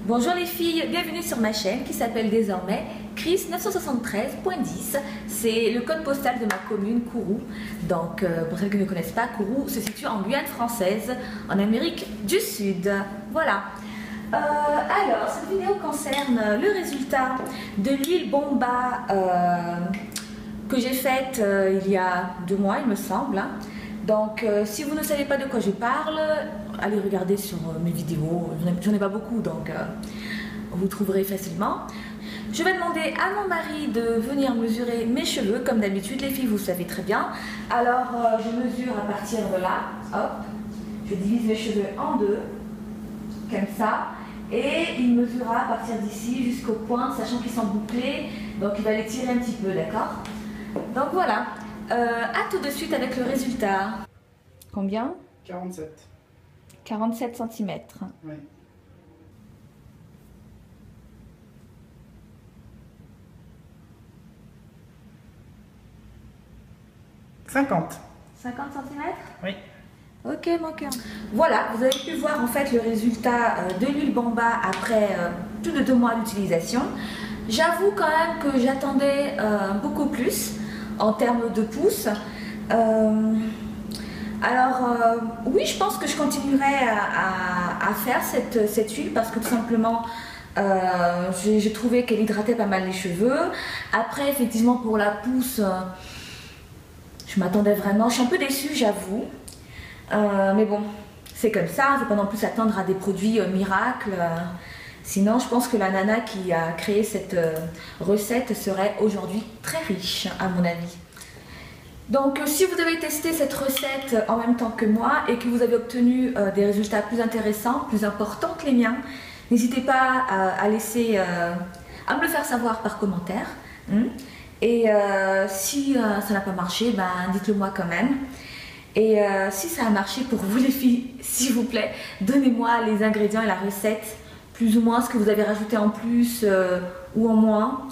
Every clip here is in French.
Bonjour les filles, bienvenue sur ma chaîne qui s'appelle désormais Chris 973.10. C'est le code postal de ma commune, Kourou. Donc pour celles qui ne connaissent pas, Kourou se situe en Guyane française, en Amérique du Sud. Voilà. Alors, cette vidéo concerne le résultat de l'huile Bomba que j'ai faite il y a 2 mois, il me semble. Donc, si vous ne savez pas de quoi je parle, allez regarder sur mes vidéos. J'en ai pas beaucoup, donc vous trouverez facilement. Je vais demander à mon mari de venir mesurer mes cheveux, comme d'habitude. Les filles, vous savez très bien. Alors, je mesure à partir de là. Hop, je divise mes cheveux en 2, comme ça. Et il mesurera à partir d'ici jusqu'au point, sachant qu'ils sont bouclés. Donc, il va les tirer un petit peu, d'accord? Donc, voilà. À tout de suite avec le résultat. Combien? 47. 47 cm. Oui. « 50 cm? Oui. Ok, mon cœur. Voilà, vous avez pu voir en fait le résultat de l'huile Bomba après plus de 2 mois d'utilisation. J'avoue quand même que j'attendais beaucoup plus en termes de pouces. Oui, je pense que je continuerai à faire cette huile parce que tout simplement j'ai trouvé qu'elle hydratait pas mal les cheveux. Après, effectivement, pour la pousse, je m'attendais vraiment, je suis un peu déçue, j'avoue. Mais bon, c'est comme ça, il ne faut pas non plus s'attendre à des produits miracles. Sinon, je pense que la nana qui a créé cette recette serait aujourd'hui très riche, à mon avis. Donc, si vous avez testé cette recette en même temps que moi et que vous avez obtenu des résultats plus intéressants, plus importants que les miens, n'hésitez pas à me le faire savoir par commentaire. Et si ça n'a pas marché, ben, dites-le moi quand même. Et si ça a marché pour vous les filles, s'il vous plaît, donnez-moi les ingrédients et la recette, plus ou moins ce que vous avez rajouté en plus ou en moins.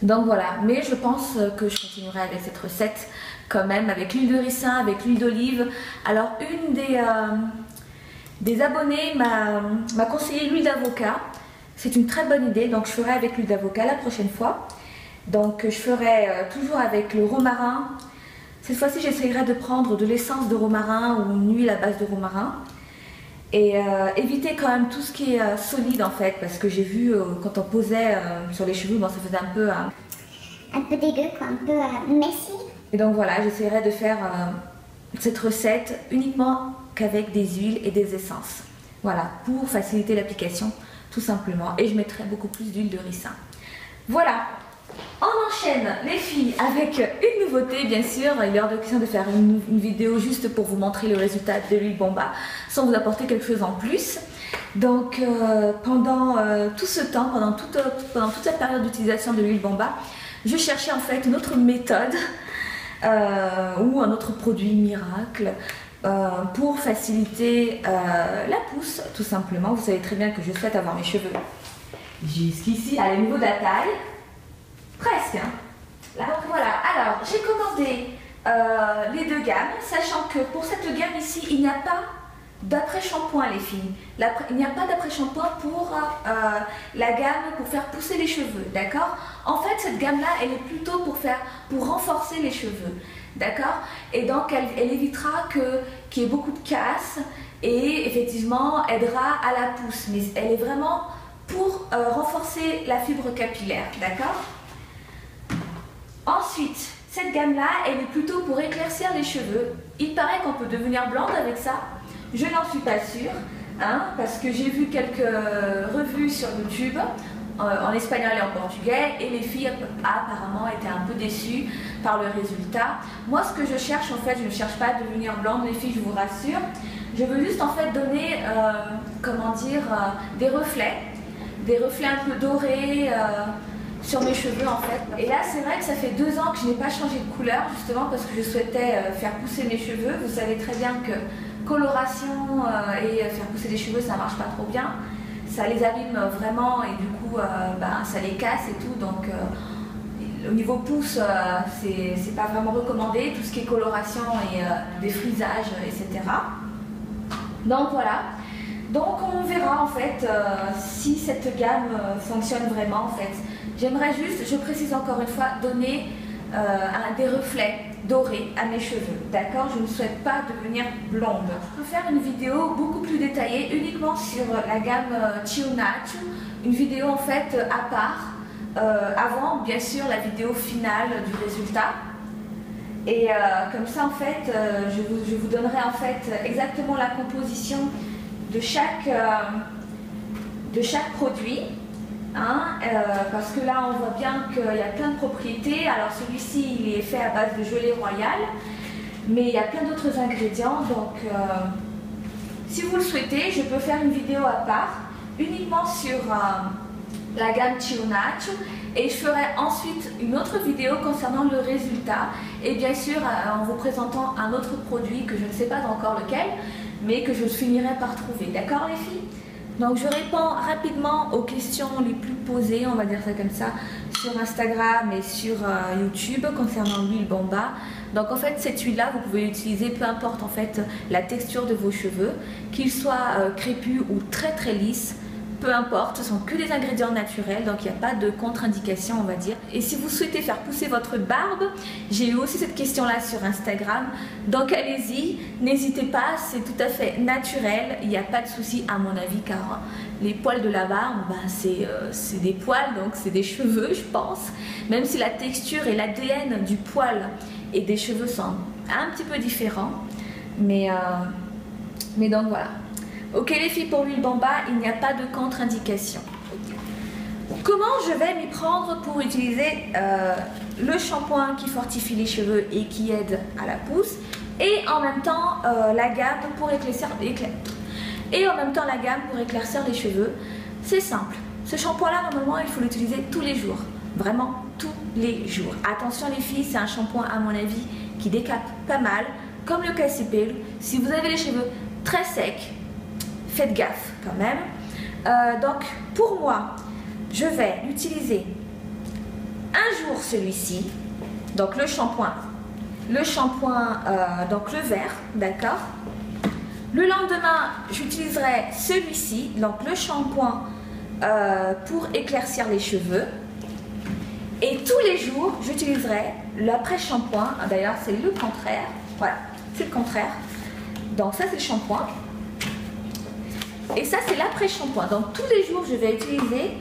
Donc voilà, mais je pense que je continuerai avec cette recette quand même, avec l'huile de ricin, avec l'huile d'olive. Alors une des abonnés m'a conseillé l'huile d'avocat. C'est une très bonne idée, donc je ferai avec l'huile d'avocat la prochaine fois. Donc je ferai toujours avec le romarin. Cette fois-ci, j'essaierai de prendre de l'essence de romarin ou une huile à base de romarin. Et éviter quand même tout ce qui est solide en fait, parce que j'ai vu quand on posait sur les cheveux, bon, ça faisait un peu... un peu dégueu, quoi, un peu messy. Et donc voilà, j'essaierai de faire cette recette uniquement qu'avec des huiles et des essences. Voilà, pour faciliter l'application, tout simplement. Et je mettrai beaucoup plus d'huile de ricin. Voilà. On enchaîne les filles avec une nouveauté, bien sûr. Il est hors de question de faire une vidéo juste pour vous montrer le résultat de l'huile Bomba sans vous apporter quelque chose en plus. Donc pendant tout ce temps, pendant toute la période d'utilisation de l'huile Bomba, je cherchais en fait une autre méthode ou un autre produit miracle pour faciliter la pousse, tout simplement. Vous savez très bien que je souhaite avoir mes cheveux jusqu'ici, à niveau de la taille. Presque, hein. Là, donc voilà, alors j'ai commandé les 2 gammes, sachant que pour cette gamme ici, il n'y a pas d'après-shampoing les filles. Il n'y a pas d'après-shampoing pour la gamme pour faire pousser les cheveux, d'accord? En fait, cette gamme-là, elle est plutôt pour renforcer les cheveux, d'accord? Et donc, elle évitera qu'il y ait beaucoup de casse et effectivement aidera à la pousse. Mais elle est vraiment pour renforcer la fibre capillaire, d'accord? Ensuite, cette gamme-là, elle est plutôt pour éclaircir les cheveux. Il paraît qu'on peut devenir blonde avec ça. Je n'en suis pas sûre, hein, parce que j'ai vu quelques revues sur YouTube, en espagnol et en portugais, et les filles apparemment étaient un peu déçues par le résultat. Moi, ce que je cherche, en fait, je ne cherche pas à devenir blonde, les filles, je vous rassure. Je veux juste, en fait, donner, comment dire, des reflets un peu dorés, sur mes cheveux en fait. Et là c'est vrai que ça fait 2 ans que je n'ai pas changé de couleur justement parce que je souhaitais faire pousser mes cheveux. Vous savez très bien que coloration et faire pousser les cheveux ça marche pas trop bien. Ça les abîme vraiment et du coup ça les casse et tout. Donc au niveau pousse c'est pas vraiment recommandé. Tout ce qui est coloration et des frisages etc. Donc voilà. Donc on verra en fait si cette gamme fonctionne vraiment en fait. J'aimerais juste, je précise encore une fois, donner des reflets dorés à mes cheveux, d'accord? Je ne souhaite pas devenir blonde. Je peux faire une vidéo beaucoup plus détaillée uniquement sur la gamme Ciu Nacio, une vidéo en fait à part, avant bien sûr la vidéo finale du résultat. Et comme ça en fait, je vous donnerai en fait exactement la composition de chaque produit. Parce que là on voit bien qu'il y a plein de propriétés. Alors celui-ci il est fait à base de gelée royale, mais il y a plein d'autres ingrédients, donc si vous le souhaitez je peux faire une vidéo à part uniquement sur la gamme Ciu Nacio, et je ferai ensuite une autre vidéo concernant le résultat et bien sûr en vous présentant un autre produit que je ne sais pas encore lequel, mais que je finirai par trouver, d'accord les filles? Donc je réponds rapidement aux questions les plus posées, on va dire ça comme ça, sur Instagram et sur YouTube concernant l'huile Bamba. Donc en fait cette huile là vous pouvez l'utiliser peu importe en fait la texture de vos cheveux, qu'ils soient crépus ou très lisses. Peu importe, ce sont que des ingrédients naturels, donc il n'y a pas de contre-indication on va dire. Et si vous souhaitez faire pousser votre barbe, j'ai eu aussi cette question là sur Instagram, donc allez-y, n'hésitez pas, c'est tout à fait naturel, il n'y a pas de souci à mon avis, car les poils de la barbe, c'est des poils, donc c'est des cheveux je pense, même si la texture et l'ADN du poil et des cheveux sont un petit peu différents, mais donc voilà. Ok les filles, pour l'huile Bamba, il n'y a pas de contre-indication. Comment je vais m'y prendre pour utiliser le shampoing qui fortifie les cheveux et qui aide à la pousse, et en même temps la gamme pour éclaircir les cheveux? C'est simple. Ce shampoing là normalement il faut l'utiliser tous les jours, vraiment tous les jours. Attention les filles, c'est un shampoing à mon avis qui décape pas mal, comme le cassipèle. Si vous avez les cheveux très secs, faites gaffe quand même. Donc pour moi, je vais l'utiliser un jour celui-ci, donc le shampoing donc le vert, d'accord. Le lendemain, j'utiliserai celui-ci, donc le shampoing pour éclaircir les cheveux. Et tous les jours, j'utiliserai l'après-shampoing. D'ailleurs, c'est le contraire. Voilà, c'est le contraire. Donc ça, c'est le shampoing. Et ça c'est l'après-shampoing. Donc tous les jours je vais utiliser,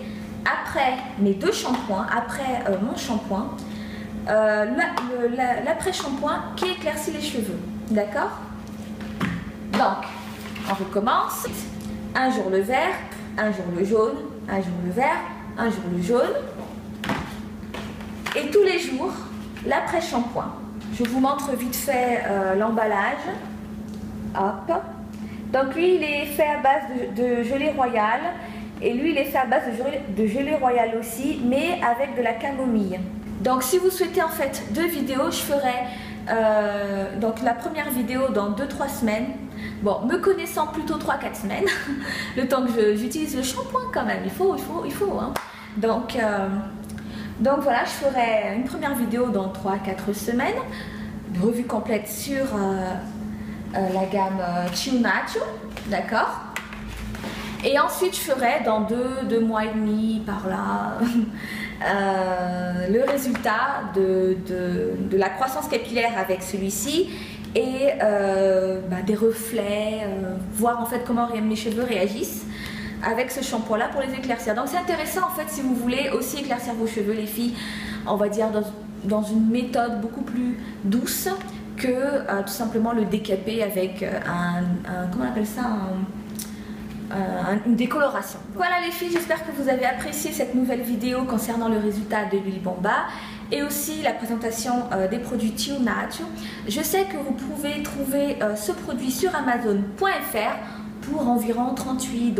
après mes deux shampoings, après mon shampoing, l'après-shampoing qui éclaircit les cheveux. D'accord? Donc on recommence. Un jour le vert, un jour le jaune, un jour le vert, un jour le jaune. Et tous les jours l'après-shampoing. Je vous montre vite fait l'emballage. Hop. Donc lui il est fait à base de gelée royale, et lui il est fait à base de gelée royale aussi, mais avec de la camomille. Donc si vous souhaitez en fait deux vidéos, je ferai donc la première vidéo dans 2-3 semaines. Bon, me connaissant plutôt 3-4 semaines, le temps que j'utilise le shampoing quand même, il faut hein. Donc voilà, je ferai une première vidéo dans 3-4 semaines, une revue complète sur la gamme Ciu Nacio, d'accord. Et ensuite je ferai dans 2 mois et demi par là le résultat de la croissance capillaire avec celui-ci, et des reflets, voir en fait comment mes cheveux réagissent avec ce shampoing là pour les éclaircir. Donc c'est intéressant en fait si vous voulez aussi éclaircir vos cheveux les filles, on va dire dans une méthode beaucoup plus douce que tout simplement le décaper avec comment on appelle ça, une décoloration. Voilà les filles, j'espère que vous avez apprécié cette nouvelle vidéo concernant le résultat de l'huile Bamba et aussi la présentation des produits Ciu Nacio. Je sais que vous pouvez trouver ce produit sur Amazon.fr pour environ 38 €.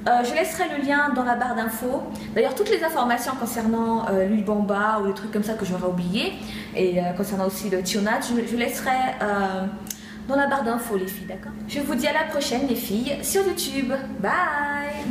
Je laisserai le lien dans la barre d'infos. D'ailleurs, toutes les informations concernant l'huile Bamba ou les trucs comme ça que j'aurais oublié, et concernant aussi le Ciu Nacio, je laisserai dans la barre d'infos les filles, d'accord? Je vous dis à la prochaine les filles sur YouTube. Bye!